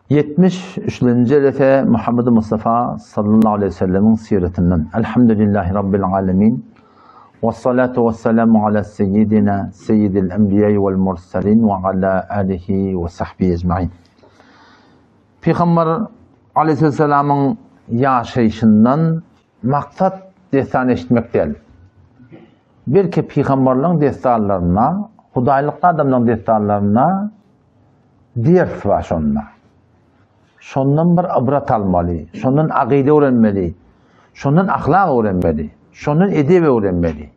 73. Refe Muhammed Mustafa sallallahu aleyhi ve sellem'in siretinden. Elhamdülillahi Rabbil alemin. Ve salatu ve selamu ala seyyidina seyyidil enbiya'i vel mursalin ve ala alihi ve sahbihi ecma'in. Peygamber aleyhisselamın yaşayışından maksat destan eşitmek değil. Belki peygamberlerin destanlarına, hudaylıklı adamların destanlarına ders var şonda. Şondan bir ibret almalı, şondan akide öğrenmeli, şondan ahlak öğrenmeli, şondan edeb öğrenmeli.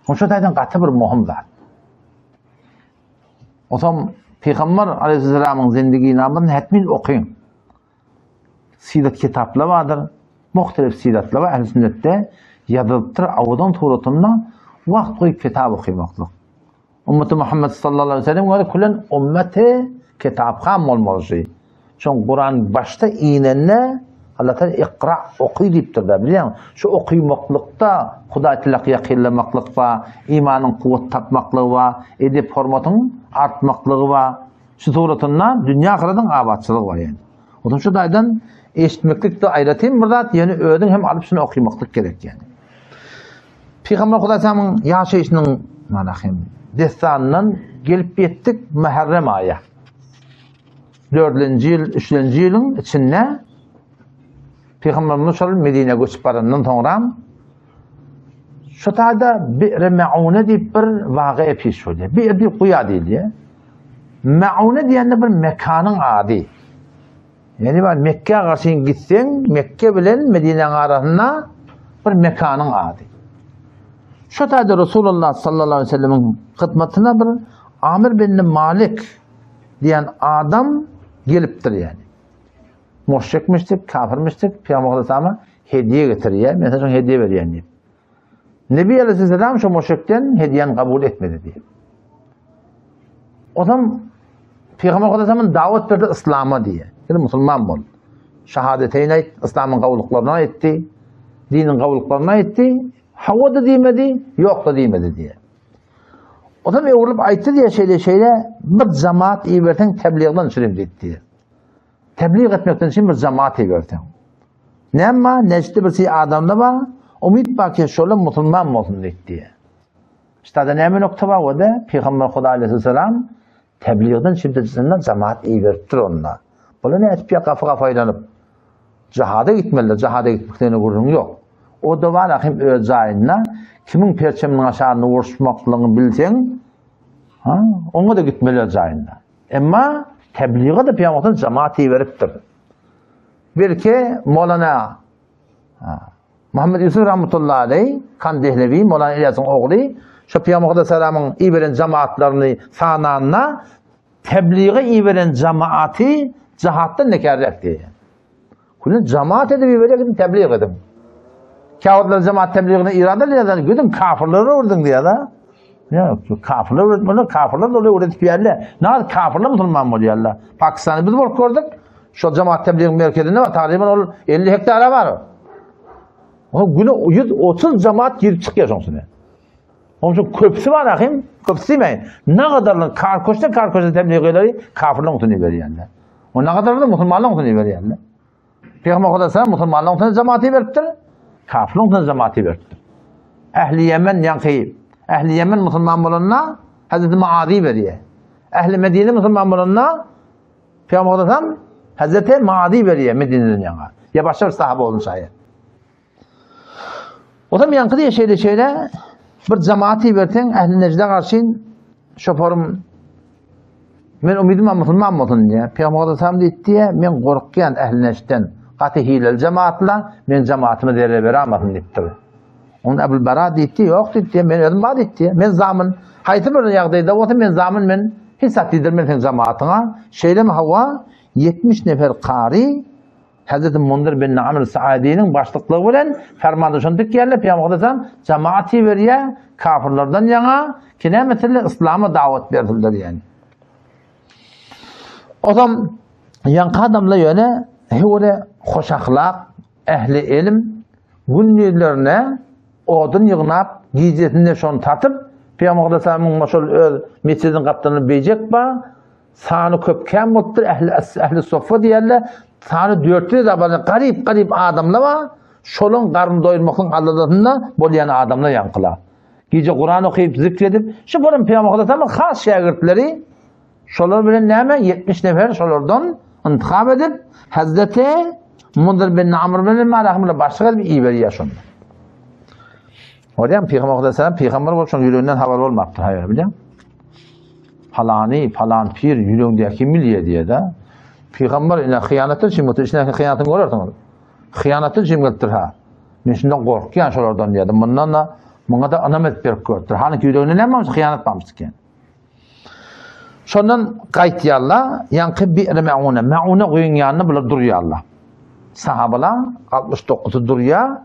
O şo'dan katı bir muhim zat. O zaman Peygamber aleyhisselamın zindagi namını hatmin okuyun. Sirat kitapları vardır, muhtelif siratlar var. Ehl-i sünnette yazılıptır, avudan tuğratundan vakt koyup kitap okuyamaklık. Ümmeti Muhammed sallallahu aleyhi ve sellem göre kullen ümmeti kitaphan olmalı. Çünkü Kur'an başta inenle Allah Teala ikra okuy deyiptir da biliyor musun? Şu okuymaklıkta Huda tilak yakınlamaklık var, imanın kuvvet tapmaklığı var, edip hormatın artmaklığı var. Şu tuğratundan dünya kıradın abatçılığı var yani. O zaman şu daydan eşitmeklik de ayratayım burada yani öğüdün hem alıp şunu okuyamaklık gerek yani. Peygamber Kudaysam'ın yaşayışının destanından gelip yettik Muharrem ayı. 4. yıl, 3. yılın içinde Peygamberimiz Medine göçüp barından sonra şu taada Bi'r Me'une deyip bir vakıya peş oluyor. Bi'r bir kuya değil ya. Me'une diyenler bir mekanın adı. Yani ben Mekke'ye karşı gitsen, Mekke bilen Medine'nin arasında bir mekanın adı. Şu taada Resulullah sallallahu aleyhi ve sellem'in hizmetine bir Amir bin Malik diyen adam geliptir yani. Müşrikmiştik, kafirmiştik, Peygamber Aleyhisselam'a hediye getiriyor. Mesela hediye veriyor diye. Nebi Aleyhisselam şu müşrikten hediyen kabul etmedi diye. O zaman Peygamber Aleyhisselam'ın davet verdi İslam'a diye. Yani Müslüman bol. Şehadeteyne etti, İslam'ın kavuluklarına etti, dinin kavuluklarına etti. Hava da demedi, yok da demedi diye. O zaman evrilip ayıttı diye şeyle bir cemaat iyi verten tebliğden sürüm dedi diye. Tebliğ etmekten için bir cemaat iyi verten. Ne ama neşte bir şey adamda var, umid bakın şöyle Müslüman olsun dedi diye. İşte da ne bir nokta var o da Peygamber Huda aleyhisselam tebliğden şimdiden cemaat iyi vertir onunla. Böyle ne etip ya kafaylanıp cihada gitmeliler, cihada gitmekten gururun yok. O da var akım özayına kimin perçeminin aşağına uğraşmaklığını bilsen ona da gitmeli özayına. Ama tebliğe de Peygamber'den cemaati veriptir. Belki Mevlana Muhammed Yusuf rahmetullahi aleyh Kandehlevi, Mevlana İlyas'ın oğlu şu Peygamber Selam'ın iyi veren cemaatlerini sananına tebliğe iyi veren cemaati cihattan nekar etti. Kulun cemaat edip iyi verecek tebliğ edim. Kâhutlar cemaat tebliğine irade ediyorlar. Güdüm kafirleri vurdun diye da. Ya kafirler öğretmenler, kafirler dolayı öğretip yerler. Ne var kafirler Müslüman oluyorlar. Pakistan'ı biz bol gördük. Şu cemaat tebliğinin merkezinde var. Takriben 50 hektara var. O günü 130 cemaat girip çıkıyor sonuçta. Onun için köprüsü var akım. Köprüsü demeyin. Ne kadarla karkoşta tebliğleri kafirler mutluluğu veriyorlar. O ne kadarla Müslümanlar mutluluğu veriyorlar. Peygamber Aleyhisselam Müslümanlar mutluluğu cemaati veriptir. Kafirler cemaati veriptir. Ehli Yemen yankı. Ehli Yemen Müslüman olanına Hazreti Maadi veriyor. Ehli Medine Müslüman olanına Peygamber Aleyhisselam Hazreti Maadi veriyor Medine'den yana. Ya başka bir sahabe olmuş ayet. O zaman yankı diye şeyle bir cemaati verten Ehli Necde karşı şoförüm men umidim Müslüman olsun diye. Peygamber Aleyhisselam dedi diye men korkuyan Ehli Necde'den katı hilal cemaatla men cemaatime değer veremezdim dedi. Onun Ebu Bara dedi yok dedi men ödüm var dedi. Men zaman haytı bir yağdaydı o men zaman men hissat dedirmen cemaatına şeyle hava 70 nefer kari Hazreti Mundir bin Amr Saadi'nin başlıklığı bilen fermanı şunduk yerle Peygamber Aleyhisselam cemaati veriyor kafirlerden yana kine mesela İslam'a davet verdiler yani. O zaman yankı adamla yöne öyle hoş ahlak, ehli ilim günlerine odun yığınap, giycesinde şunu tatıp Peygamber Aleyhisselam'ın maşal mescidin kaptanını beyecek ba Sanı köpken muttur ehli soffa diyerler. Sanı 400 abadan garip adamlar var. Şolun karnı doyurmakın aladığında bolayan adamlar yankılar. Gece Kur'an okuyup zikredip şu burun peygamber tamam has şagirdleri şolar bilen näme 70 nefer şolardan intikab edip Hazreti Mundir bin Amr bin Malahimle başka bir iyi veriyor şunda. Oraya peygamber bolşan yüreğinden haber olmaptı hayır bilem. Falan pir yüreğindeki milliye diye de peygamber ile hıyanatın şimdi içine hıyanatın görürsün. Hıyanatın şimdi ha. Men şundan korkyan şolardan diyedim. Bundan da buna da anamet berip gördür. Hani yüreğine näme hıyanat yapmışken. Şondan qaytýarlar, ýanky bir Mauna goýun ýanyna bular durýarlar. Sahabalar 69 durýar.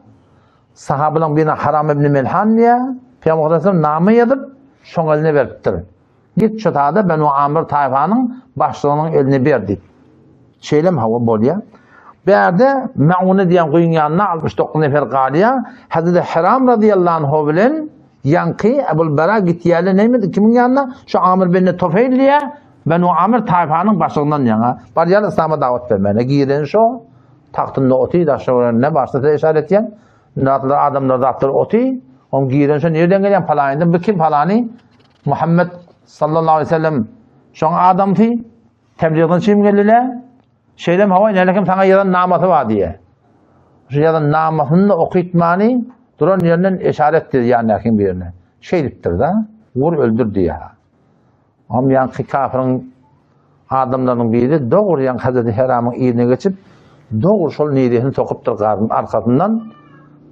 Sahabalar bina Haram ibn Milhan diýär. Peygamber namy ýazyp, şoň eline beripdir. Git şu taýda Banu Amir taýfanyň başlygynyň eline berdi. Şeýlem hawa bolýar. Bu ýerde Mauna diýen goýun ýanyna 69 nefer galýar. Hazreti Haram radiyallahu anhu bilen Yankı Ebul Bara gittiğinde neydi? Kimin yanına? Şu Amir bin Tufeyli'ye Banu Amir tayfanın başlığından yana. Bariyal İslam'a davet vermene. Giren şu tahtında otuyu da şu ne başta işaret eden. Adamlar da attır otuyu. On giren şu nereden gelen falanıydı? Bu kim falanı? Muhammed sallallahu aleyhi ve sellem şu adam fi tebliğden şimdi geldiler. Şeylem hava nelekim sana yalan namatı var diye. Şu yalan namatını da okuyutmanı duran yerinden işarettir yani yakin bir yerine. Şeyliktir da, vur öldür diye. Ama yankı kafirin adamlarının biri doğru yan Hazreti Haram'ın iyine geçip doğru şol nidihini tokuptur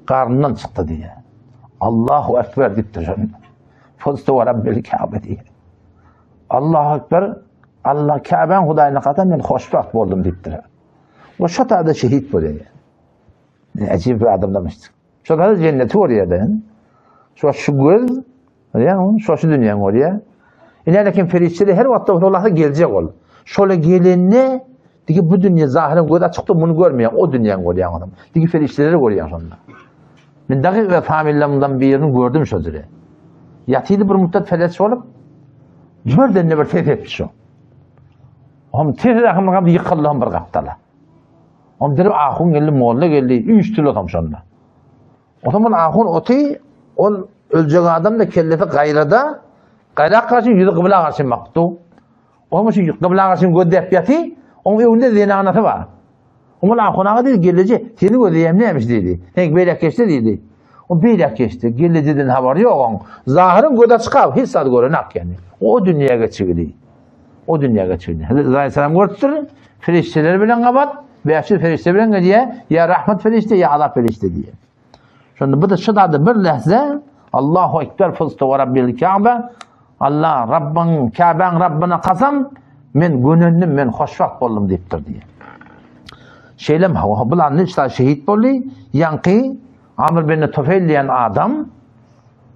karnından çıktı diye. Allahu Ekber dittir canım. Foztu ve Rabbil Kabe diye. Allahu Ekber, Allah Kabe'nin Hudayna katan ben hoşbakt oldum dittir. O şatada şehit böyle. Acayip bir adam demiştik. Şu da cenneti oraya den. Şu göz, yani şu dünyanın oraya. İlerlekin ferişleri her vakit Allah'a gelecek ol. Şöyle gelenine, diki bu dünya zahiren göz açıkta bunu görmeyen o dünyanın oraya adam. Diki ferişleri oraya sonunda. Ben dakik ve famillemden birini gördüm sözleri. Yatıydı bir müddet felç olup, cümlerden ne bir tehdit etmiş o. Ama tehdit akımdan yıkıllığın bir kaptalar. Ama derim ahun geldi, moğla geldi, 3 tül otam sonunda. O zaman ahun oti, o ölecek adam da kelleti gayrada, gayrak karşı yüzü kıbla karşı baktı. O zaman şu kıbla karşı gödep yatı, onun evinde zinanatı var. O zaman ahun ağa dedi, geleci, seni gödeyem neymiş dedi. Henk beylek geçti dedi. O beylek geçti, geleciden haber yok onun. Zahirin göde çıkav, hiç saat görenek yani. O dünyaya geçirdi. O dünyaya geçirdi. Hazreti Aleyhisselam gördü, ferişteleri bilen kapat, beşir ferişte bilen diye, ya rahmet ferişte, ya Allah ferişte diye. Şimdi bu da şu da bir lehze Allahu Ekber fıztı ve Rabbil Kabe Allah Rabbin Kabe'nin Rabbine kasam men gönüllüm men hoşvakt oldum deyiptir diye. Şeylem hava bulan nişta şehit boldu yankı Amir bin Tufeyl diyen adam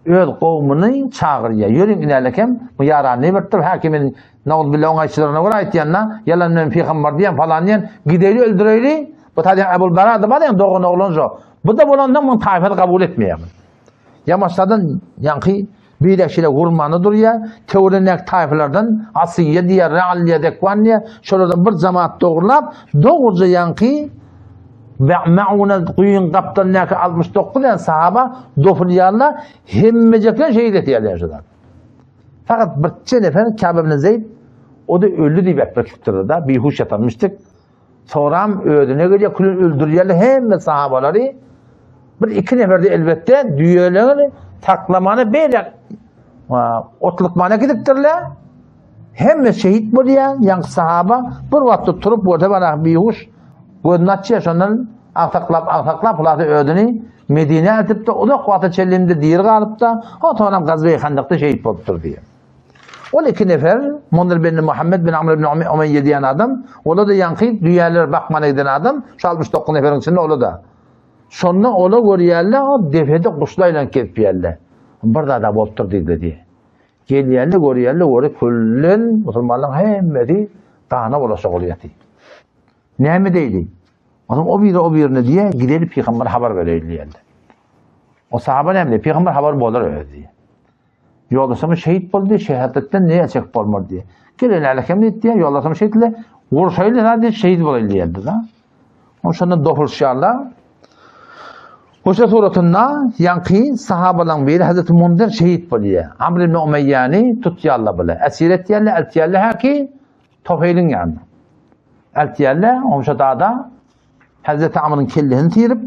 öz kavmini çağırıyor. Yürüyün ilerlekem bu yaran ne birtir hakimin nağıl billah ona işlerine göre ayetiyanna yalan men peygamber diyen falan diyen gideri öldüreyli bu tadiyen Ebul Bara da var ya doğun oğlunca bu da bulandan bunu taifet kabul etmiyor. Yamaçlardan yankı birleşiyle vurmanı duruyor. Teorinek taifelerden Asiye diye, Realliye, Dekvan diye şuradan bir cemaat doğrulap doğruca yankı ve Mauna kuyun kaptanına 69 yani sahaba dofriyarlar hemmecekler şehit ettiler. Fakat bir çene efendim Kabe bin Zeyd o da öldü diye beklettirdi da bir huş yatanmıştık. Sonra öldüğüne göre kulün öldürüyorlar hem sahabaları bir iki nefer de elbette düğelerini taklamanı böyle otlukmana gidiptirler. Hem şehit buluyor yan sahaba bir vakit turup orada bana bir huş gödünatçıya şundan ahtaklap ulatı öldüğünü Medine etip de o da kuatı çellimde diğer kalıp da o sonra Gazve-i Handak'ta şehit oluptur diye. O iki nefer Mundir bin Muhammed bin Amr bin Umeyye diyen adam o da yankı düğeler bakmana giden adam şu 69 neferin içinde o da. Sonra ola görüyorlar, o defede kuşlayla ketpiyorlar. Burada da boltur dedi. Geliyorlar, görüyorlar, orada kullun Müslümanların hemmeti dağına ulaşık oluyor. Ne mi değil? O birine diye gidelim Peygamber haber veriyorlar. O sahabe ne mi? Peygamber haber bulur öyle diye. Yoldaşım şehit buldu, şehadetten neye çek olmadı diye. Gelin alakam etti ya, yoldaşım şehitle vuruşayla hadi şehit bulaydı geldi da. O şundan dohurşarlar. Hoşa suratında yankı sahabalan biri Hazreti Mundir şehit buluyor. Amr ibn Umeyyani tutyalla bile. Esiret yerle, eltiyerle haki Tofeil'in yanında. Eltiyerle, hoşa dağda Hazreti Amr'ın kellihini tirip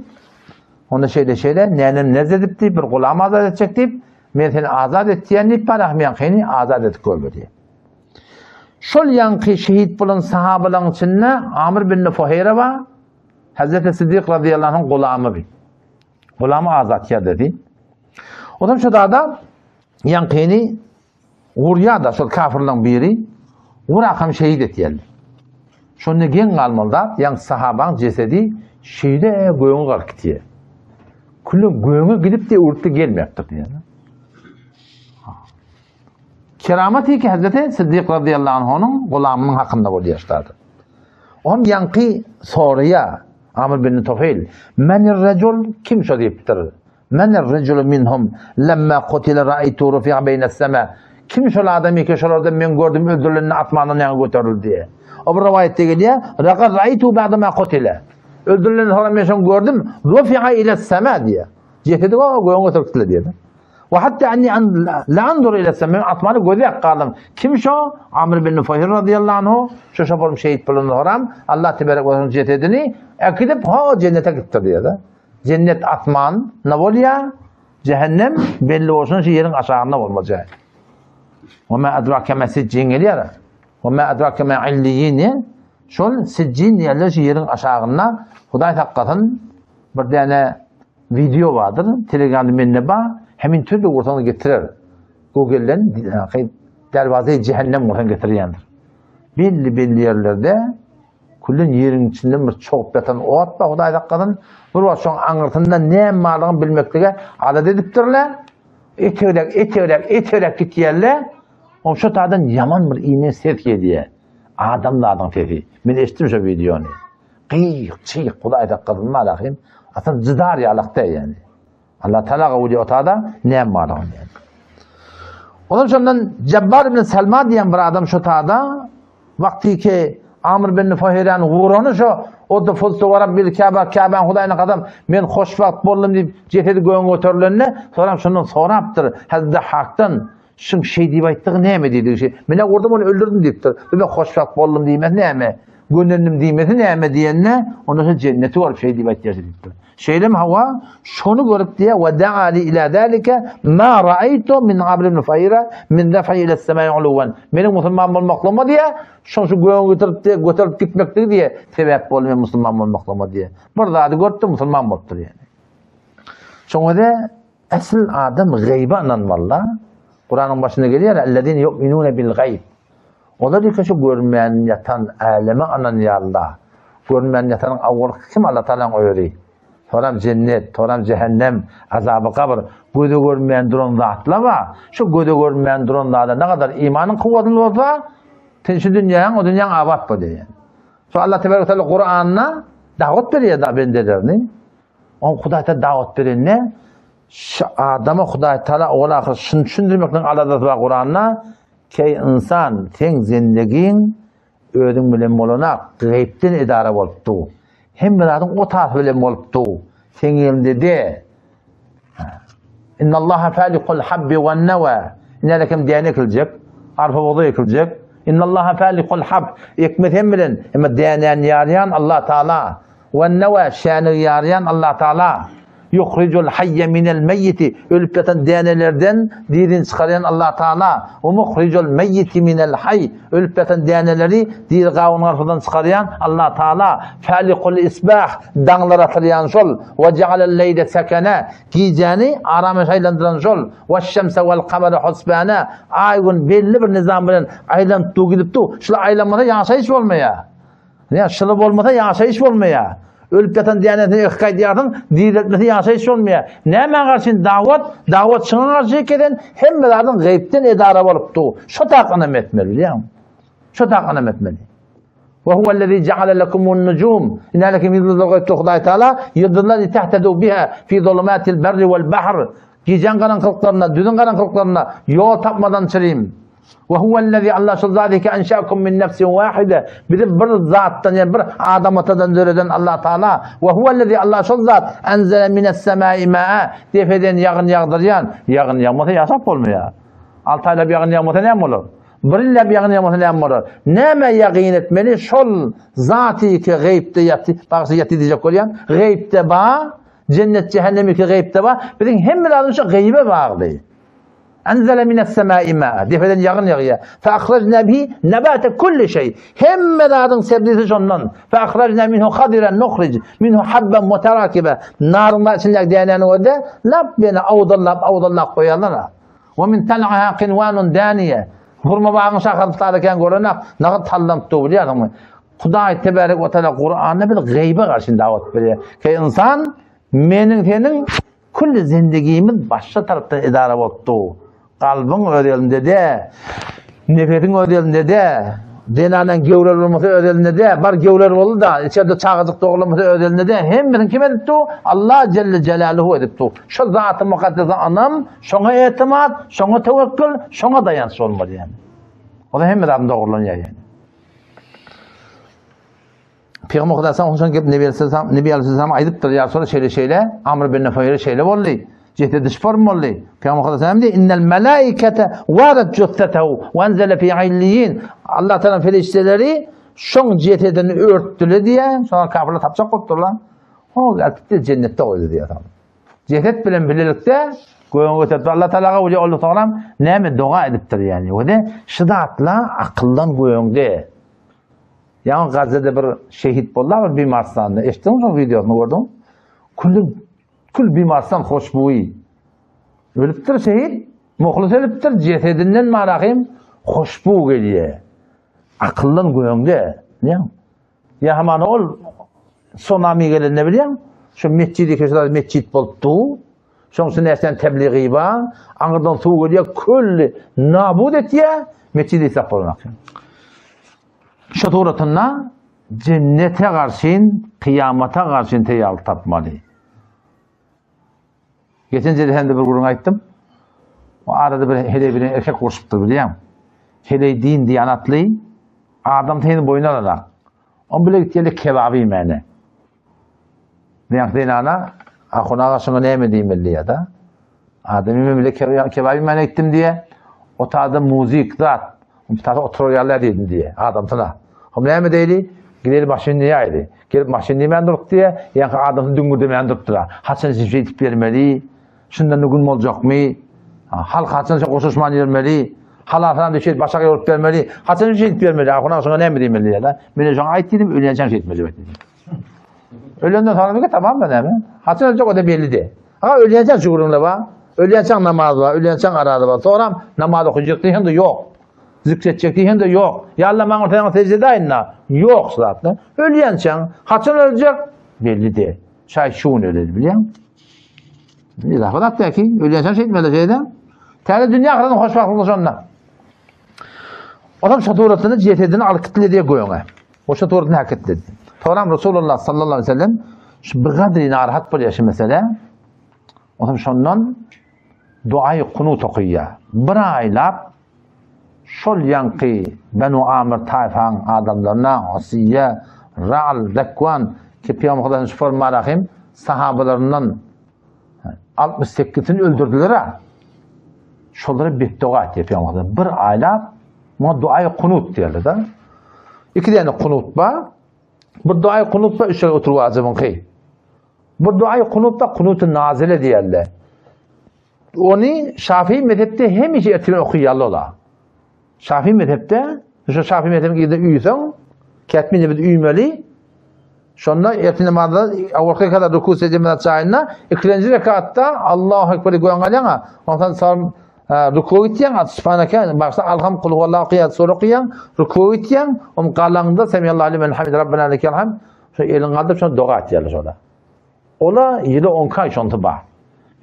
onda şeyle nenin nezledip deyip bir gulam azad edecek deyip men seni azad ettiyen deyip barah yankını azad edip koydu diye. Şol yankı şehit bulan sahabalan içinde Amr bin Fuhayra var. Hazreti Siddiq radıyallahu anh gulamı bir. Gulamı azad ya dedi. Odan şu dağda yankını uğraya da şol kafirlan biri uğrakam şehit ettiyendi. Şonu gen kalmalıda yan sahaban cesedi şehide göğün kalk diye. Kullu göğünü gidip de urttu gelmektir diye. Kerameti ki Hazreti Siddiq radıyallahu anh'ın gulamının hakkında oluyorlardı. On yankı soruya Amr bin Tufayl menir recul kim şu deyiptir? Menir recul minhum lemma kutile ra'aytu rufi'a beynes sema. Kim şu adamı ki şurada men gördüm öldürülenini atmanın yanına götürüldü diye. O bir rivayette geliyor. Raqad ra'aytu ba'da qutila. Öldürülen sonra ben şunu gördüm. Rufi'a ila sema diye. Cehedi o göğün götürdüler diye. Ve hatta anni la andur ila sema atmanı gözek kaldım. Kim şu? Amr bin Fuhayr radıyallahu anh. Şu şapırım şehit bulundu haram. Allah tebarek ve teala cehedini akidip ha cennete gitti diye de. Cennet atman ne oluyor? Cehennem belli olsun ki yerin aşağında olmayacak. Ve ma adrake ma siccin geliyor. Ve ma adrake ma illiyin. Şol siccin yerler yerin aşağında. Huday hakikaten bir tane video vardır. Telegram'da menba hemin türlü ortamı getirir. Google'den dervazayı cehennem ortamı getiriyendir. Belli yerlerde kullun yerin içinde bir çok batan o atma Huday hakikaten bir başın anırtından ne malını bilmektige adet ediptirler. Eterek gitiyerler. O şu tadan yaman bir iğne sevki diye. Adamlardan fefi. Ben eşittim şu videonu. Qıyık, çıyık, Huday hakikaten malakayım. Aslında cidar yalakta yani. Allah Teala kavuli otada ne malakın yani. Ondan sonra Cebbar ibn Selma diyen bir adam şu tada vakti ki Amr bin Fuhayra'nın uğrunu şu o da fuztu ve Rabbil Kabe'nin Huday'ın kadam men hoşvakt boldum deyip cehedi göğün götürülenine sonra şundan soraptır. Hazreti Hak'tan şun şey deyip ayttığı neyme dedi şey. Mene orada onu öldürdüm deyiptir. Ben hoşvakt boldum deyemez neyme. Gönlüm diymeti neyme diyenine ondan sonra cenneti var şey deyip ayttığı deyiptir. Şeylim hava şunu görüp diye ve da'ali ila zalike ma ra'aytu min Amr bin Fuhayra min daf'i ila semai uluvan. Benim Müslüman olmaklama diye şu göğün götürüp gitmektir diye sebep olmuyor Müslüman olmaklama diye. Burada adı gördü Müslüman oldu yani. Sonra da asıl adam gayba ananmalı. Kur'an'ın başında geliyor ellezine yu'minune bil gayb. Onlar diyor ki şu görmeyen yatan aleme ananıyarlar. Görmeyen yatanın avvarı kim Allah Teala'nın öğreyi. Sonra cennet, sonra cehennem, azabı kabir. Göde görmeyen duran zatla var. Şu göde görmeyen duranlarda ne kadar imanın kuvvetli olsa şu dünyanın o dünyanın abat bu diye. Şu Allah Tebarek Teala Kur'an'ına davet veriyor da bendelerini. O Huday'ta davet veriyor ne? Şu adamı Huday Teala oğlakı şundurmakla aladatı var Kur'an'ına. Ki insan sen zindegin ödün bilen moluna gaybden idare oluptu. Hem biradın o tarafı bilen oluptu. Sen elinde de. İnna Allaha falikul habbi ve neva. İnne lekem diyane yıkılacak. Arpa boğda yıkılacak. İnna Allaha falikul hab. Ekmet hem bilen. Ama diyanen yarayan Allah Teala. Ve neva şanı yarayan Allah Teala. Yuhricul hayye minel meyyiti. Ölüp yatan diyanelerden dirin çıkarayan Allah Teala. Ve muhricul meyyiti minel hay. Ölüp yatan diyaneleri dir gavun arfadan çıkarayan Allah Teala. Falikul isbah. Dağlar atlayan sol. Ve cealel leyde sekene. Giyeceğini aramış aylandıran sol. Ve şemse vel kamere husbana. Aygun belli bir nizamının aylantığı gidip tu. Şöyle aylanmada yaşayış olmaya. Ya şılıp olmada yaşayış olmaya. Ölüp yatan diyanetini ıhkay diyatın, diretmesi yaşayış olmuyor. Neymen karşın davet şuna karşı eden hem beladın gaybden edara olup tu. Şu takınım etmeli biliyor musun? Şu takınım etmeli. Ve huvellezî ceale lekumun nucum. İnne lekim yıldızlar gaybtu Huday Teala. Yıldızlar tehtedû biha fi zulumâtil berri vel bahr. Gecen karanlıklarına, düzün karanlıklarına yol tapmadan çırayım. Ve huvellezî Allah şu zâti ki enşâkum min nefsin vâhide. Bizi bir zattan, yani bir adam atadan zöreden Allah Teala. Ve huvellezî Allah şu zat enzele mines semâi mâ'e. Defeden yağın yağdıryan. Yağın yağmasa yaşap olmuyor. 6 ayla bir yağın yağmasa ne olur? Bir illa bir yağın yağmasa ne olur? Neme yaqin etmeli? Şol zati ki gayipte yatı. Bakısı yatı diyecek olayan. Gayipte ba. Cennet cehennemi ki gayipte ba. Bizim hem lazım şu gaybe bağlı. Enzele mines semâi mâ'e. Defeden yağın yağıya. Fe ahrajna bihi nebâte kulli şey. Hem meladın sebzesi şondan. Fe ahrajna minhu hadiren nukhric. Minhu habben muterakibe. Narında içinde diyeneni o da. Lap beni avdallap koyarlar. Ve min tel'aha qinvanun dâniye. Hurma bağın şakırtılarken görünen. Nakit tallam tuğbili adamı. Kuday tebarek ve teala Kur'an'da bir gaybe karşı davet veriyor. Ki insan menin senin kulli zindigimin başka tarafta idare oldu. Kalbin özelinde de, nefetin özelinde de, denanen gevler olması özelinde de, bar gevler oldu da, içeride çağızık doğrulaması özelinde de, hem bizim kim edipti? Allah Celle Celaluhu edipti. Şu zat-ı mukaddesi anam, şuna etimat, şuna tevekkül, şuna dayansı olmalı yani. O da hem adam doğrulanıyor yani. Peygamber Kudasam, hoşan gelip Nebi Aleyhisselam aydıptır ya sonra şeyle, Amr bin Nefayir'e şeyle oldu. Cehde dışform oldu. Peygamber Kudasam dedi, innel melaikete varet cüttetehu ve enzele fi illiyin. Allah Teala ferişteleri şun cehedini örttüle diye, sonra kafirle tapacak kopturlar. O elbette cennette koydu diye tamam. Cehed bilen birlikte göğün ötedi. Allah Teala'ga uca oldu tamam. Neyme dua ediptir yani. O da şidatla akıldan göğünde. Yani Gazze'de bir şehit bollar bir Bimarslan'da. Eşittin mi videosunu gördün? Kul Bimarslan hoşbuğu. Ölüptür şehit. Muhlis ölüptür. Cesedinden maraqim hoşbuğu geliyor. Akıldan göğünde. Ya hemen ol sonami gelen ne biliyor? Şu mescidi köşeler mescid boldu. Şonsun esen tebliği var. Anırdan suğu geliyor. Kul nabud et ya. Mescidi hesap olmak. Şu turatına cennete karşın, kıyamata karşın teyal tapmalı. Geçen de hem de bir gurun ayttım. O arada bir hele bir erkek koşuptur biliyor musun? Hele din diyanatlı, adam teyini boyuna alarak. On bile gittiğinde kebabı yemeğine. Ne yaptığın ana? Akuna karşına ne yemediğim belli ya da. Adamı bile kebabı yemeğine gittim diye. O tarzda müzik, zat. O tarzda oturuyorlar dedim diye. Adam sana. Ama ne yemediydi? Gidelim maşinliğe. Gelip maşinliğe men durup diye. Yani adamı düngürde men duruptular. Haçan için şey tip vermeli. Şundan nugum olacak mı? Halk haçan için koşuşman vermeli. Halatına düşeyip başka yorup vermeli. Haçan için şey tip vermeli. Akuna sonra ne yemediğim belli ya da. Ben şu an ait dedim. Ölüyençen şey etmeyecek dedim. Ölüyenden sonra dedim ki tamam da ne mi? Haçan olacak o da belli de. Ama ölüyençen şuurumla var. Ölüyençen namaz var. Ölüyençen aradı var. Sonra namaz okuyacak diye de yok. Zikredecek diye de yok. Ya Allah bana ortaya secde ayınla. Yok zaten. Ölüyençen. Haçan ölecek. Belli de. Şun öyle biliyor musun? Ne lafı attı ki? Ölüyençen şey etmedi şeyden. Tane dünya kadar hoşbaklığı sonuna. Adam şaturatını cihetedini alıkıtlı diye koyuyor. O şaturatını hak etti. Sonra Resulullah sallallahu aleyhi ve sellem bir kadri narahat buluyor şu mesele. Adam şundan duayı kunut okuyor. Bir aylar şol yankı Benu Amir tayfan adamlarına Asiye, Ra'al, Zekvan ki Peygamber'in şoför marahim sahabalarından 68'ini öldürdüler ha. Şolları beddua etti Peygamber'den. Bir aylar ama duayı kunut diyorlar da. İki tane kunut var. Bir duayı kunut var, üç ay oturuyor azamın ki. Bir duayı kunut da kunutu nazile diyorlar. Onu Şafii mezhepte hem işi etilen okuyallar. Şafii mezhepte, şu Şafii mezhebine gidip üyüsen, ketmine bir üymeli, sonra ertesi namazda orkaya kadar ruku secdemine çayına, ikinci rekatta Allahu Ekber'i koyan alana, ondan sonra ruku gittiyen, Sübhaneke, başta Alham kulu huvallahu kıyat soru kıyan, ruku gittiyen, kalağında Semiyallahu limen hamid Rabbena lekel hamd, şu elin kaldırıp şunu dua ettiler şurada. Ola yılı 10 kay şontu var.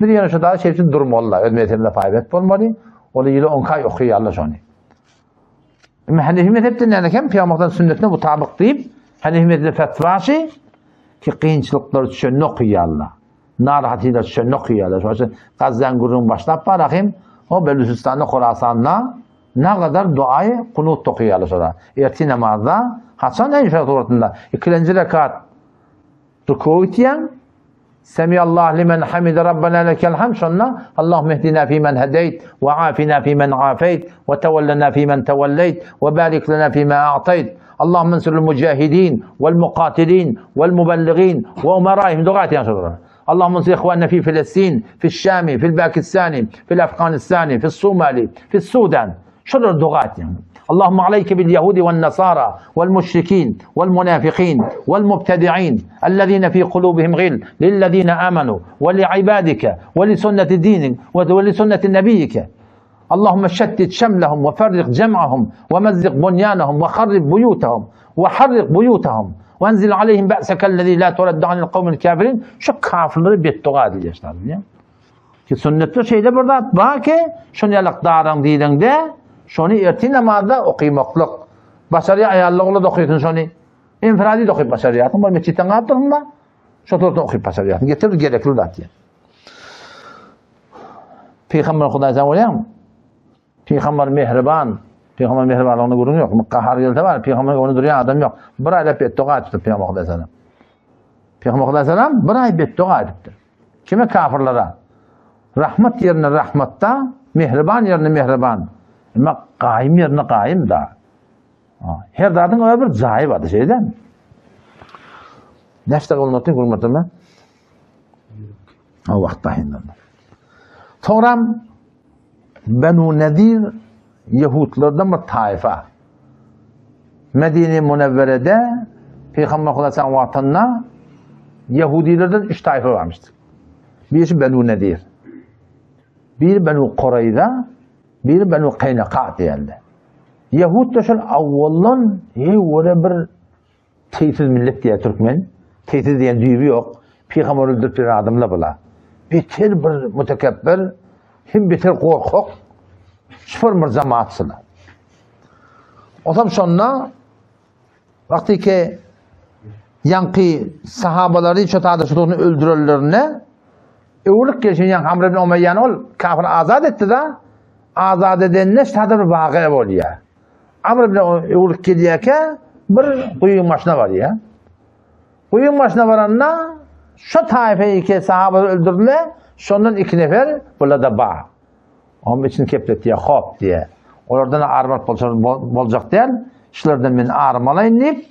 Bir yana şu daha şeysin durum oldu. Öz mezhebinde faybet olmalı. Ola yılı 10 kay okuyallar şunu. Hanefi mezhepte nerekem Peygamber'in sünnetine mutabık deyip Hanefi mezhepte fetvası ki kıyınçılıkları düşen okuyallar. narahatıyla şöyle okuyorlar. Sonra Gazze'nin gururun başlap bırakayım. O Belusistan'da, Khorasan'da ne kadar duayı kunut okuyorlar sonra. Erti namazda Hasan en şartında 2. rekat ruku itiyen Semiyallahu limen hamide Rabbena lekel hamd sonra Allahümme ehdina fîmen hedeyt ve afina fîmen afeyt ve tevellena fîmen tevelleyt ve barik lena fîme a'tayt Allahümme ensirul mücahidin vel mukatilin vel mubelligin ve umarayhim duat yani sonra. اللهم انصر اخواننا في فلسطين في الشام في الباكستان في الافغانستان في الصومال في السودان شر الدغات يعني اللهم عليك باليهود والنصارى والمشركين والمنافقين والمبتدعين الذين في قلوبهم غل للذين امنوا ولعبادك ولسنه دينك ولسنه نبيك اللهم شتت شملهم وفرق جمعهم ومزق بنيانهم وخرب بيوتهم وحرق بيوتهم وانزل عليهم بأسك الذي لا ترد عن القوم الكافرين şu kafirleri beddua edecekler biliyor ki sünnetli şeyde burada bak ki şunu yalak dağıran deyilinde şunu erti namazda okuymaklık başarıya ayarlıklı da okuyutun şunu infiradi de okuyup başarıyatın bu meçhitten kaptırın da şu tortun okuyup başarıyatın getirir gerekli de diye Peygamber Kudayı sen oluyor mu? Peygamber mehriban Peygamber mehribanlığını gurun yok. Mukkahar yılda var. Peygamber onu duruyan adam yok. Bir ayda beddua etmiştir Peygamber Aleyhisselam. Peygamber Aleyhisselam bir ay beddua etmiştir. Kime? Kafirlere. Rahmet yerine rahmetta, mehriban yerine mehriban. Ama kaim yerine kaim da. Her dadın öyle bir zahir vardı şeyden. Nefste olmadığını kurmadın mı? O vakti dahinden. Sonra Benu Nedir Yahudlardan bir taifa. Medine-i Münevvere'de Peygamber Aleyhisselam vatanına Yahudilerden 3 taifa varmıştı. Birisi Benu Nedir. Bir Benu Kurayza, bir Benu Kaynaka deyildi. Yahud da şöyle avvallan öyle bir teysiz millet diye Türkmen. Teysiz diyen düğümü yok. Peygamber öldürüp bir adamla bula. Beter bir mütekebbir, hem beter korkak. Sıfır bir cemaatsılar. O zaman sonra vakti ki yankı sahabaları çatada çatını öldürürlerine evlilik geçen yan Amr ibn Umayyan ol kafir azad etti de azad edenine çatada bir vakıa oluyor. Amr ibn evlilik gidiyken bir kuyun başına var ya. Kuyun başına varanla şu taifeyi ki sahabaları öldürdüler sondan 2 nefer burada da bağ. Onun için keplet diye, hop diye. Oradan armat olacak değil. İşlerden ben armalayın deyip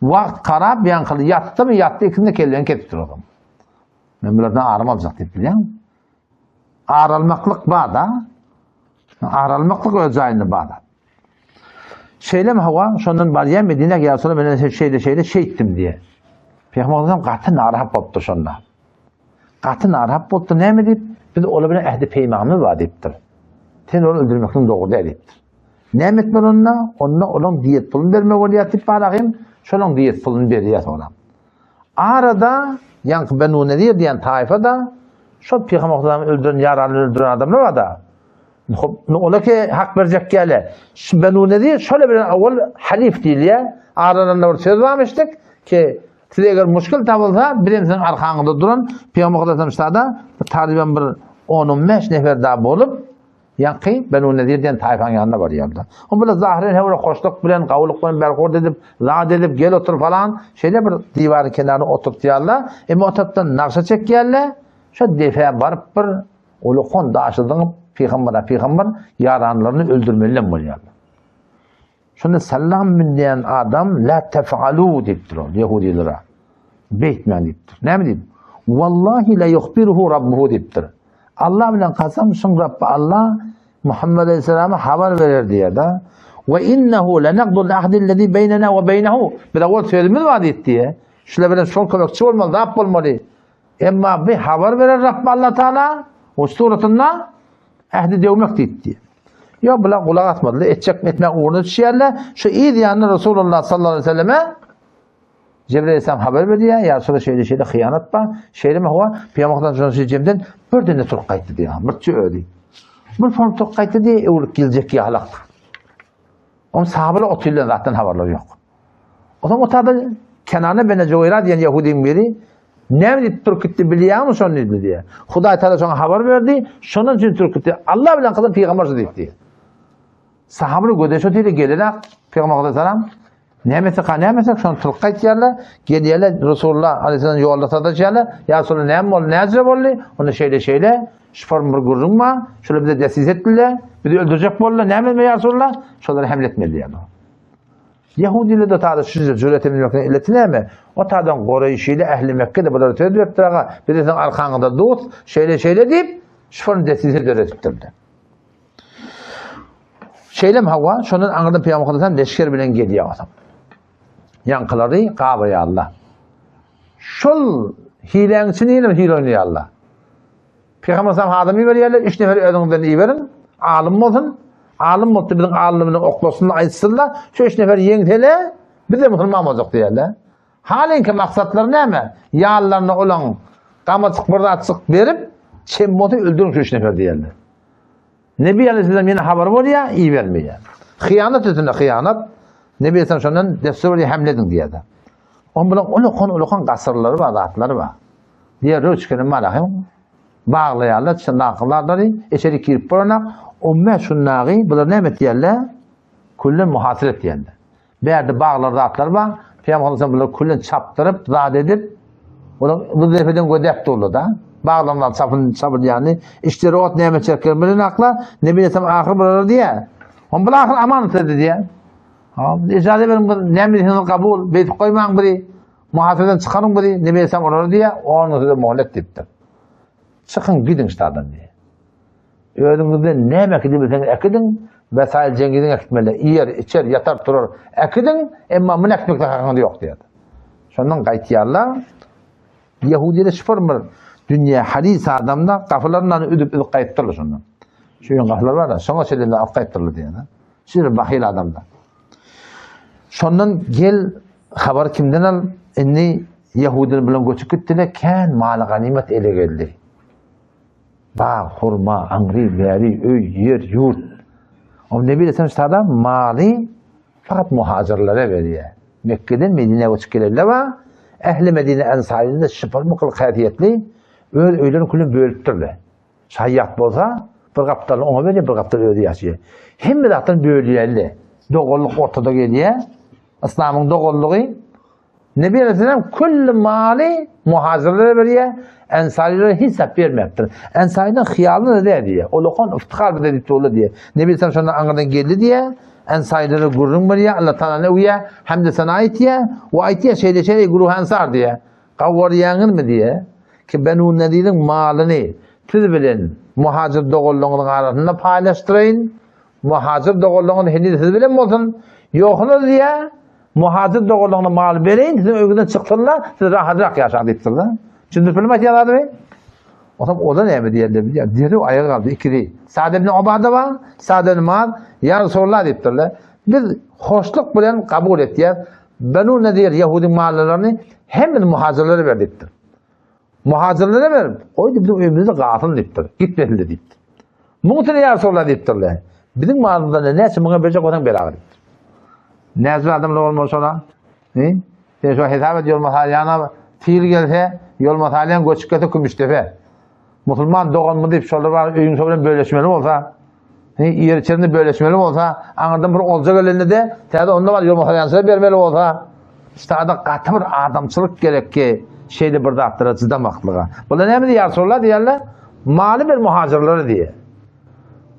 vakt karab yankılı yattı mı yattı ikisinde kellerini kettir oldum. Ben bunlardan arma olacak deyip biliyor musun? Ağralmaklık bağda. Ağralmaklık öleceğini bağda. Şeyle mi hava? Sondan bariye Medine gel sonra ben şeyle şey ettim diye. Peygamber Aleyhisselam katı narhap oldu sonra. Katı narhap oldu ne mi deyip bir de olabilen ehdi peymamı var deyiptir. Sen onu öldürmekten doğru deyiptir. Ne etmen onunla? Onunla onun diyet pulunu vermek oluyor deyip bağlayayım. Şunun diyet pulunu veriyor ona. Arada yankı Benu Nedir diyen taifa da şu Peygamber Aleyhisselam'ı öldüren, yaralı öldüren adamlar var da ola ki hak verecek gele. Benu Nedir şöyle bir evvel halif değil ya. Aralarında bir söz vermiştik ki size eğer müşkül tabılsa birinizin arkanında duran Peygamber Aleyhisselam'da taliban bir 10-15 nefer daha bulup yankı Benu Nedir diyen taifanın yanına var yanda. O böyle zahiren hevre koşluk bilen, kavuluk bilen berkord edip, rahat edip gel otur falan şeyde bir divarın kenarına oturtuyorlar. Ama oturttan nakşa çekiyorlar. Şu defa varıp bir olu konuda açıldığını Peygamber yaranlarını öldürmeliler oluyorlar. Şunu sallam bin diyen adam la tef'alu deyiptir o Yahudilere. Beytmen deyiptir. Ne mi deyip? Vallahi la yuhbiruhu rabbuhu deyiptir. Allah bilen kasamsın Rabbi Allah Muhammed Aleyhisselam'a haber verir diye de ve innehu lenaqdul ahdillezî beynena ve beynehu bir de o sözümüz var diye. Şöyle böyle sol kolakçı olmalı, da yapılmalı. Ama bir haber verir Rabbi Allah Teala o suretinde ahdi devmek diye. Ya bula kulak atmadılar. Etçek etmek uğruna düşerler. Şu iyi diyenler Resulullah sallallahu aleyhi ve selleme Cebrail Aleyhisselam haber verdi ya sonra şeyde hıyanat var. Şeyde mi hava? Peygamber'den sonra Cem'den bir tane Türk kayıttı diye. Bir öyle. Bir form Türk kayıttı diye evlilik gelecek ya halak. Ama sahabeler oturuyorlar zaten haberleri yok. O zaman o tadı kenarına bana Cevayra diyen Yahudinin biri Ne deyip Türkütti biliyor musun onu dedi diye. Huday Teala sana haber verdi. Şunun için Türkütti. Allah bilen kızın peygambersi deyip. Sahabını gödeşo deyip gelirler. Peygamber Aleyhisselam. Ne mesela şunu tılqa etiyerler. Geliyerler Resulullah Aleyhisselam yolda satacaklar. Ya Resulullah ne acaba oldu? Onu şeyle. Şifar bir gurrun ma. Şöyle bir de desiz ettiler. Bir de öldürecek bollar. Ne mi ya Resulullah? Şunları hamletmeli yani. Yahudiler de tadı şu cüret etmekten illetine mi? O tadan Qureyşiyle ehli Mekke'de bunları tedbir ettiler. Bir de sen arkanda dost şeyle deyip şifanı desize dörettirdi. Şeylem hava şunun anında Peygamber Aleyhisselam leşker bilen geliyor adam. Yankıları Kabe'ye Allah. Şol hileğini hile oynuyor Allah. Peygamber Aleyhisselam adamı veriyorlar. 3 nefer önünden iyi verin. Alim olsun. Alim oldu bizim aliminin oklasını açsınlar. Şu 3 nefer yengtele bir de Müslüman olacak diyorlar. Halinki maksatları ne mi? Yağlarına olan kamacık burada açık verip çemmotu öldürün şu 3 nefer diyorlar. Nebi Aleyhisselam yine haber var ya iyi vermiyor. Hıyanet üstünde hıyanet. Nebi Aleyhisselam şundan destur hamledin diye de. Onun bilen ulukan kasırları var, rahatları var. Diye röçkenin malahım bağlayarlar, nakıllarları içeri girip bulanak. Umme şunnağı, bunlar ne met diyorlar? Kullen muhasir et diyorlar. Bir yerde bağlar, rahatlar var. Peygamber Aleyhisselam bunları kullen çaptırıp, rahat edip, bu defeden gödep dolu da. Bağlamlar sabır yani. İşte ot nimet çeker bilen akla. Nebi Aleyhisselam ahir buralar diye. On bula ahir amanet dedi diye. İcazet verin nimetini kabul. Beyt koymayın biri. Muhasirden çıkarın biri. Nebi Aleyhisselam oralar diye. Onu da muhallet deyiptir. Çıkın gidin işte adam diye. Önünüzde ne emek edebilirseniz ekidin. Vesail cengizin ekitmeli. Yer, içer, yatar, durur. Ekidin. Ama bunu ekmekte hakkında yok diye. Şundan kayıtıyarlar. Yahudi'de şifırmır. Dünya hadis adamda kafalarından ödüp kayıttırlar şundan. Şu yön kafalar var da sonra şeylerle af kayıttırlar diye. Şimdi bahil adamda. Şundan gel haber kimden al? Inni Yahudi'nin bilen göçük gittiler. Ken mal ganimet ele geldi. Bağ, hurma, angri, beri, öy, yer, yurt. O Nebi Aleyhisselam işte mali fakat muhacirlere veriyor. Mekke'den Medine'ye göçük gelirler var. Ehli Medine ensarinin de şıpır mıkıl kayfiyetli. Öylerin kulübü bölüptürler. Şayyat bolsa bir kaptanı ona veriyor, bir kaptanı öyle yaşıyor. Hem de zaten bölüyorlar. Doğulluk ortada geliyor. İslam'ın doğulluğu. Nebi Aleyhisselam kulli mali muhacirlere veriyor. Ensarilere hesap vermektir. Ensariden hıyalını ne diye. O lokon iftihar bir dedikti olur diye. Nebi Aleyhisselam şundan anladan geldi diye. Ensarilere gurrun veriyor. Allah Teala ne uyuyor. Hem de sana ait ya. O ait ya şeyle guruh ensar diye. Kavvar yangın mı diye. Ki Benu Nedir'in malını siz bilin muhacir doğulluğunun arasında paylaştırın. Muhacir doğulluğunun hindi siz bilin mi olsun? Yoksunuz diye muhacir doğulluğuna mal verin. Sizin öyküden çıksınlar. Siz rahat yaşar deyiptirler. Şimdi bilmez yalanı mı? O da ne mi diyorlar? Diri ayağa kaldı. İkili. Sa'd ibn Ubade var. Sa'd ibn Muaz. Ya Resulullah deyiptirler. Biz hoşluk bilen kabul ettiler. Benu Nedir Yahudi mahallelerini hem de muhacirlere verdiktir. Muhacirlere verip, o bizim evimizde gafıl deyiptir. Gitmedi deyiptir. Muhtemelen ya Resulullah deyiptirler. Bizim mahallemizde ne için buna verecek olan belağı deyiptir. Nezvi adamla olmaz ona. Sen şu hesap et yol mahaliyana fiil gelse, yol mahaliyan göçük gete kümüştefe. Müslüman doğan mı deyip şöyle var, öyün sonra bölleşmeli olsa, yer içerisinde bölleşmeli olsa, anladım bir olacak elinde de, tabi onda var yol mahaliyansına vermeli olsa, işte katı bir adamçılık gerek ki, şeyde burada attıra çıdamaklığa. Bunda ne mi diye sorular diyorlar? Mali bir muhacirleri diye.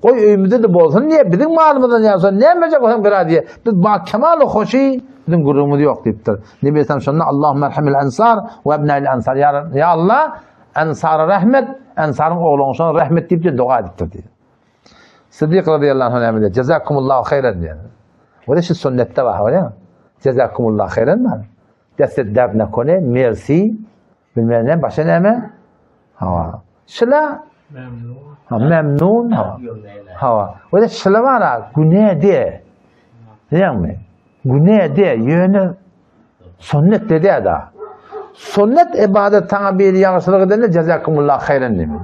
Koy öyümüzde de bolsun niye? Bizim malımızdan yazsa ne emecek o hem kıra diye. Biz kemalı hoşi bizim gururumuz yok deyiptir. Nebi Aleyhisselam şundan Allahümme erhamil ensar ve ebnâil ensar. Ya Allah ensara rahmet, ensarın oğlunu sonra rahmet deyip de dua ediptir diye. Sıddık radıyallahu anh diye. Cezakumullahu hayran diye. O da şu sünnette var ya. Cezakumullahu hayran mı? Destek derdine konu, merci, bilmem ne, başa ne mi? Hava. Şıla, memnun, hava. O da şıla var ha, güneye de. Değil mi? Güneye de, yönü sünnet dedi ya da. Sünnet ibadet tabiri yanlışlık edenle cezakumullah hayran demiş.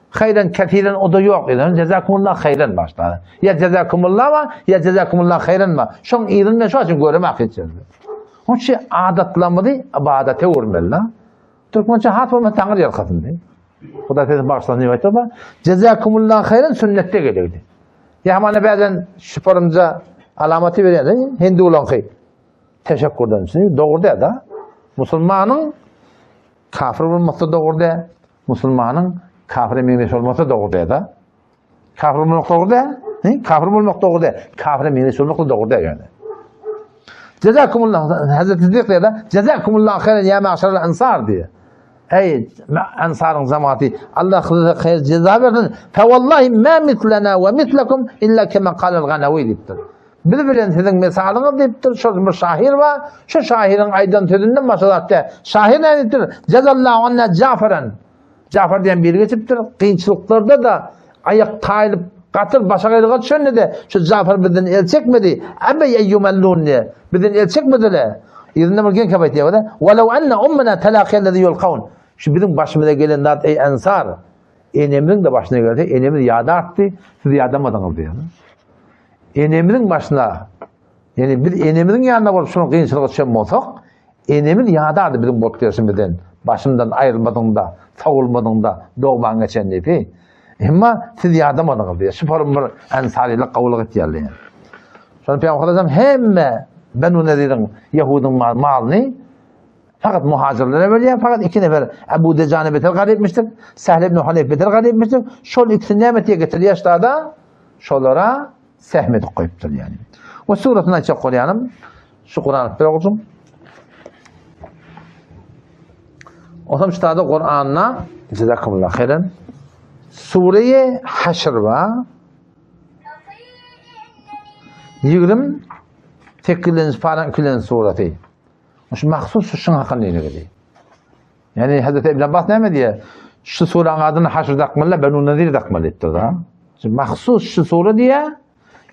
Hayran ketiren o da yok. Cezakumullah hayran başladı. Ya cezakumullah mı, ya cezakumullah hayran mı? Şun iğrinle şu için görmek için. Onun için adatlanmadı, ibadete vurmalı. Türkmençe hat olma tanrı yalkatın deyip. Huda tezin bağıştan ne aytı ba? Cezakumullahu hayran sünnette gelirdi. Ya bana bazen şüpharımca alamatı veren Hindu olan kıyı. Teşekkürden için doğru da Müslümanın kafir olması doğru da Müslümanın kafir meyneş olması doğru da kafir olmak doğru da kafir olmak doğru da kafir meyneş olmak doğru da yani. Cezakumullahu Hazreti Ziddik da cezakumullahu hayran ya ma'şerel ensar diye. Ey ensarın zamanı Allah hayır ceza versin. Fe vallahi ma mitlena ve mitlekum illa kema kalel ganavi deyiptir. Biz bilen sizin mesalınız deyiptir. Şu bir şahir var. Şu şahirin aydan tözünden masalatda. Şahir ne deyiptir? Cezallahu anna Cafer'en. Cafer diyen biri geçiptir. Kıyınçılıklarda da ayak tayılıp katır başa gayrıga düşen de şu Cafer bizden el çekmedi. Ebe yeyyumellun diye. Bizden el çekmediler. İzinde bir gen kabayt diye. Velev enne ummena telakiyellezi yulkavun. Şu bizim başımıza gelen zat ey ensar. Enemizin de başına geldi. Enemiz yağda arttı. Siz yağdamadınız diyor. Enemizin başına yani biz enemizin yanına varıp şunun kıyınçılığı düşen olsak enemiz yağda arttı bizim borçluyorsunuzdan. Başımdan ayrılmadığında, savulmadığında doğman geçen deyip. Ama siz yağdamadınız diyor. Şüpharım bir ensariyle kavuluk et yerli. Sonra Peygamber hem ben o ne dedim Yahud'un malını fakat muhacirlere veriyor. Fakat iki nefer Ebu Decan'ı beter gari etmiştik. Sehl ibn Hanif beter gari etmiştik. Şol ikisini nimetiye getiriyor yaşlarda şolara sehmet koyuptur yani. O suratını açık koyalım. Şu Kur'an'ı bir okudum. O zaman şu da Kur'an'la cezakumullah hayran. Sure-i Haşr var. 28. falan 2. sureti. Şu mahsus şunun hakkında ilgili. Yani Hazreti İbn Abbas ne diye? Şu suranın adını Haşr takmalı, ben onu değil takmalı etti da. Mahsus şu sure diye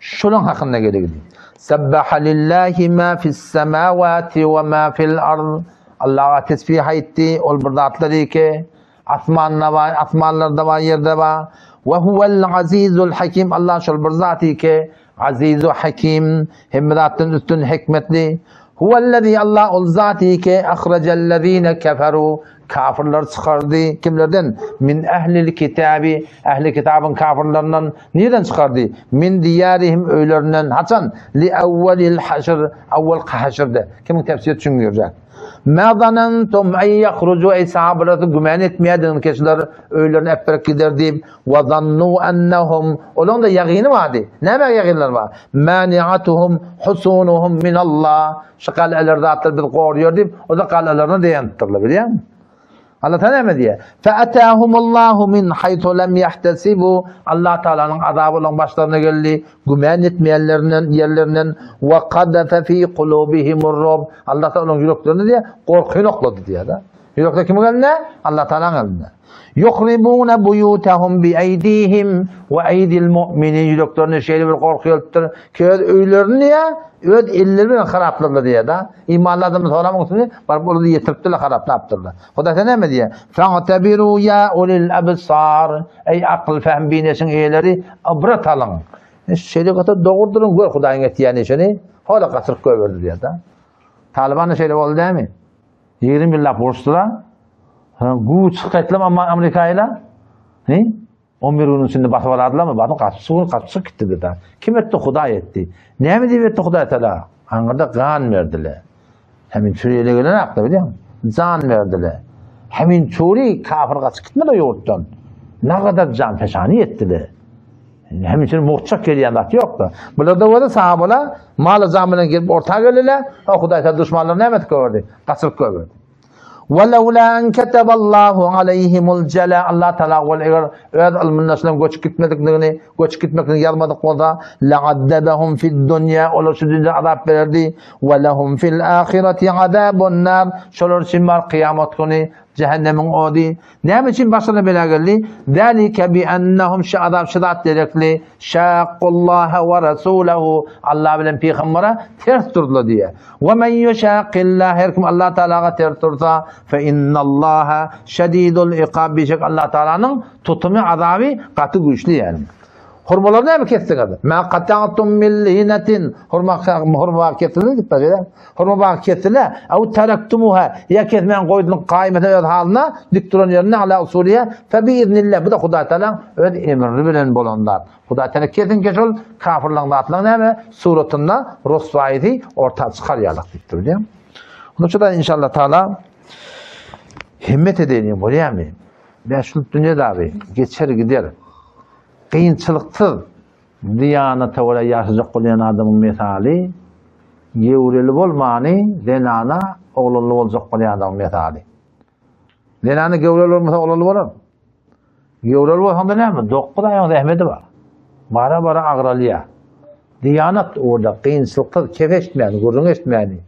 şunun hakkında ilgili. Sebbaha lillahi ma fis semavati ve ma fil ard. Allah'a tesbih etti. Ol bırdatları ki asmanlarda var, yerde var. Ve huvel azizul hakim. Allah şol bırzatı ki azizu hakim. Himmedatın üstün hikmetli. Huvellezî Allah ol zâti ki ahracellezîne keferû kafirler çıkardı. Kimlerden? Min ehlil kitabi. Ehli kitabın kafirlerinden nereden çıkardı? Min diyarihim öylerinden. Haçan? Li evvelil haşr. Evvel haşrde. Kimin tefsir için görecek? مَا ظَنَنْتُمْ اَنْ يَخْرُجُوا Ey sahabeleri gümen etmeyeydin kişiler öylerini hep bırak gider deyip وَظَنُّوا اَنَّهُمْ Onun da yakini vardı. Ne demek yakınlar var? مَانِعَتُهُمْ حُسُونُهُمْ مِنَ اللّٰهِ Şu kaleleri atlar bir koruyor deyip o da kalelerini dayanıttırlar biliyor musun? Allah Teala ne diye? فَأَتَاهُمُ اللّٰهُ مِنْ حَيْثُ لَمْ يَحْتَسِبُوا Allah Teala'nın azabının başlarına geldi. Gümen etmeyenlerinin yerlerinden وَقَدَفَ ف۪ي قُلُوبِهِمُ الرُّعْبِ Allah Teala'nın yüreklerini diye korkuyu nokladı diye de. Yürekler kimin elinde? Allah Teala'nın elinde. يُخْرِبُونَ بُيُوتَهُمْ بِاَيْد۪يهِمْ وَاَيْدِ الْمُؤْمِنِينَ Yüreklerini şeyle bir korku yöttür. Ki öylerini ya öd ellerini haraplarla diye da imanladığımız olamak için var bunu yetirttiler harap yaptırlar. Huda ne mi diye? Fa'tabiru ya ulil absar. Ey akıl fehm binesin eyleri abrat alın. Şeyle kadar doğurdurun gör Hudayın etiyeni işini. Hala kasırık koyverdi diye da. Taliban'ın şeyle oldu değil mi? 20 laf borçlular. Gu çıkarttılar ama Amerika'yla. Ne? 11 günün içinde basıvaradılar mı? Bakın kaçısı gitti dedi. Kim etti? Huday etti. Ne mi diye etti Huday Teala? Anında kan verdiler. Hemin Suriye'yle gelen aklı biliyor musun? Can verdiler. Hemin Suriye kafir kaçı gitmedi yurttan. Ne kadar can peşani ettiler. Hemin için muhçak geliyen dat yoktu. Burada vardı sahabeler malı zamına girip ortaya geldiler. O Huday Teala düşmanlarını hemet gördü. Kasırık gördü. وَلَوْلَا أَنْ كَتَبَ اللّٰهُ عَلَيْهِمُ الْجَلَى Allah Teala eğer alımınlaşılan göç gitmeklerini yazmadık orada لَعَدَّبَهُمْ فِي الدُّنْيَا Onlar şu dünyada azap verirdi وَلَهُمْ فِي الْآخِرَةِ عَذَابُ النَّارِ Şolar için var kıyamet günü cehennemin odi. Ne için başına bela geldi? ذَلِكَ بِأَنَّهُمْ şu azap şidat direkli شَاقُ اللّٰهَ وَرَسُولَهُ Allah bilen peygambere ters durdu diye. وَمَنْ يُشَاقِ اللّٰهِ her kim Allah Teala'ya ters dursa فَاِنَّ اللّٰهَ شَد۪يدُ الْاِقَابِ Allah Teala'nın tutumu azabı katı güçlü yani. Hurmalar ne mi kestik adı? Ma qata'tum min linatin. Hurma kesilir gitti böyle. Hurma kesilir. Au taraktumuha. Ya kesmen koydun kaimete haline dik duran yerine ala usuliye fe bi iznillah. Bu da Huda Teala öz emri bilen bolanlar. Huda Teala kesin geçol kafirlerin atlan ne mi? Suratında rosvayeti orta çıkaryalık diktir diye. Onun için de inşallah Teala himmet edeyim buraya mı? Ben şu dünyada abi geçer gider. Kıyınçılıksız diyanete öyle yaşayacak olan adamın misali gevreli olmani zenana oğlulu olacak olan adamın misali. Zenana gevreli olmasa oğlulu olur. Gevreli olsa da ne mi? Dokuz ayın zahmeti var. Bara bara ağralıya. Diyanet orada kıyınçılıksız kefeştmeyeni, gurrun etmeyeni.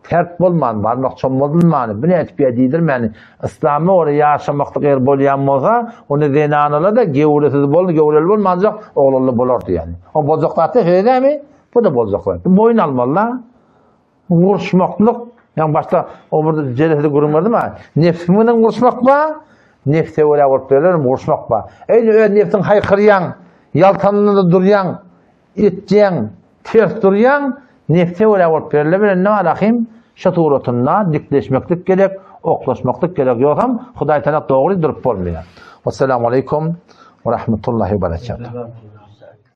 Tert bolman, barmak çommadılmanı, bunu etkiye değdirmeni. İslam'ı oraya yaşamakta eğer bolyan olsa, onu zenanala da gevuresiz bolun, gevureli bolmayacak, oğlulu bolurdu yani. O bozuklatı şey değil mi? Bu da bozuklar. Boyun almalılar. Vuruşmaklık. Yani başta o burada celesede kurum vardı mı? Nefsiminin vuruşmak var. Nefse öyle vurup veririm, vuruşmak var. Öyle nefsin haykırıyan, yaltanını duruyan, iteceğin, ters duruyan, nefse öyle vurup verilir. Ne alakım? Şaturatınla dikleşmeklik gerek, oklaşmaklık gerek. Yoksam Huday Teala doğru durup olmuyor. Vesselamu aleyküm ve rahmetullahi ve berekatuhu.